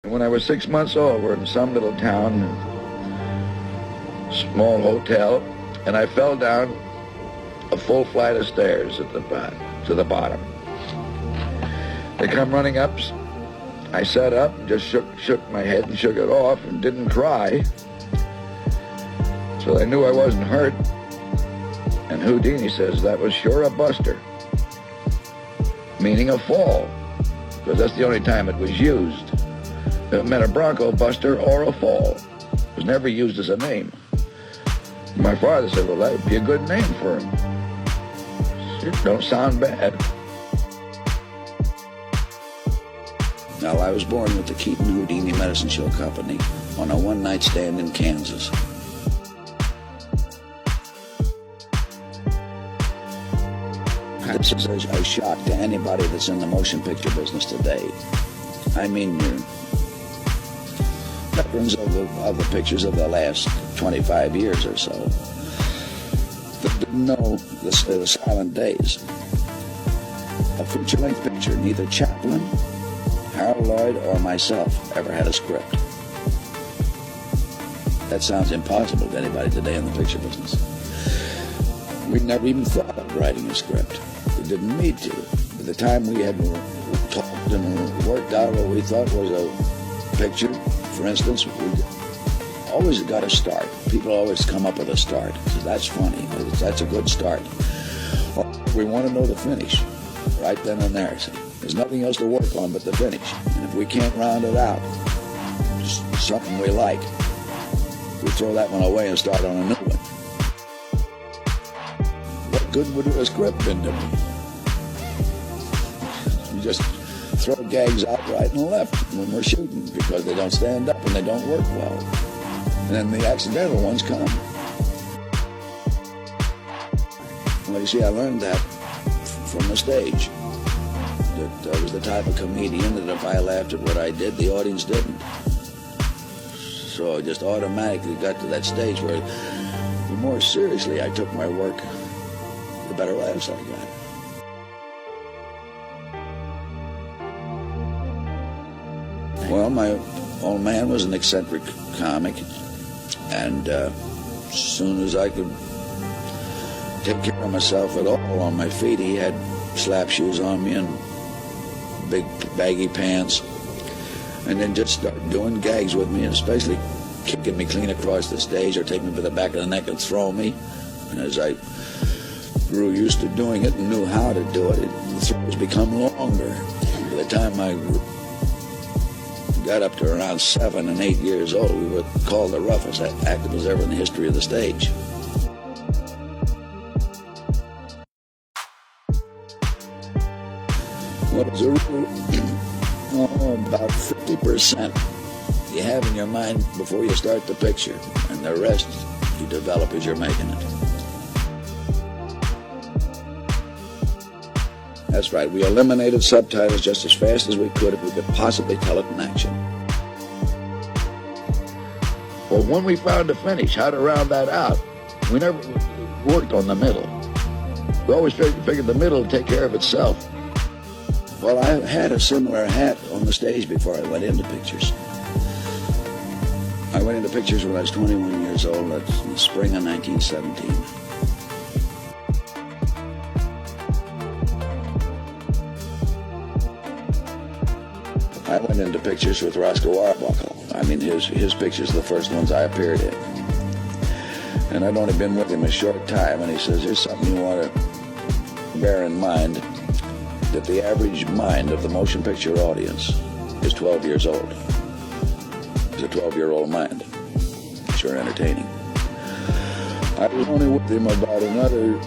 When I was 6 months old, we're in some little town, small hotel, and I fell down a full flight of stairs to the bottom. They come running up. I sat up and just shook my head and shook it off and didn't cry. So I knew I wasn't hurt. And Houdini says that was sure a buster, meaning a fall, because that's the only time it was used. It meant a bronco buster or a fall. It was never used as a name. My father said, well, that would be a good name for him. It don't sound bad. Now, I was born with the Keaton Houdini Medicine Show Company on a one-night stand in Kansas. This is a shock to anybody that's in the motion picture business today. I mean, you're veterans of the pictures of the last 25 years or so that didn't know the silent days. A feature-length picture, neither Chaplin, Harold Lloyd, or myself ever had a script. That sounds impossible to anybody today in the picture business. We never even thought of writing a script. We didn't need to. By the time we had talked and worked out what we thought was a picture, for instance, we always got a start. People always come up with a start. So that's funny. That's a good start. Or we want to know the finish right then and there. So there's nothing else to work on but the finish. And if we can't round it out, just something we like, we throw that one away and start on a new one. What good would a script been to me? You just throw gags out right and left when we're shooting because they don't stand up and they don't work well. And then the accidental ones come. Well, you see, I learned that from the stage. That I was the type of comedian that if I laughed at what I did, the audience didn't. So I just automatically got to that stage where the more seriously I took my work, the better laughs I got. Well, my old man was an eccentric comic, and as soon as I could take care of myself at all on my feet, he had slap shoes on me and big baggy pants, and then just started doing gags with me, and especially kicking me clean across the stage or taking me by the back of the neck and throw me. And as I grew used to doing it and knew how to do it, the throws become longer. By the time I got up to around 7 and 8 years old, we were called the roughest actors ever in the history of the stage. What is a rule? About 50% you have in your mind before you start the picture, and the rest you develop as you're making it. That's right, we eliminated subtitles just as fast as we could if we could possibly tell it in action. Well, when we found the finish, how to round that out, we never worked on the middle. We always figured the middle would take care of itself. Well, I had a similar hat on the stage before I went into pictures. I went into pictures when I was 21 years old. That's in the spring of 1917. I went into pictures with Roscoe Arbuckle. I mean, his pictures are the first ones I appeared in. And I'd only been with him a short time, and he says, here's something you want to bear in mind, that the average mind of the motion picture audience is 12 years old. It's a 12-year-old mind. Sure entertaining. I was only with him about another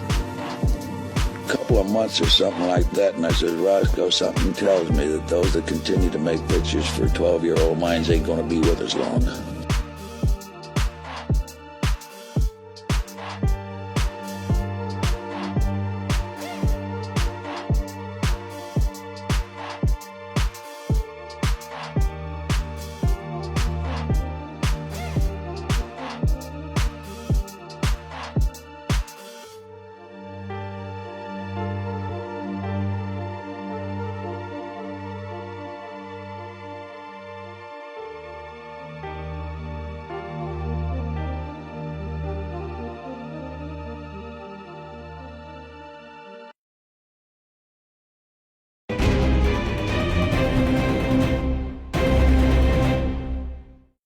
couple of months or something like that, and I said, Roscoe, something tells me that those that continue to make pictures for 12-year-old minds ain't going to be with us long.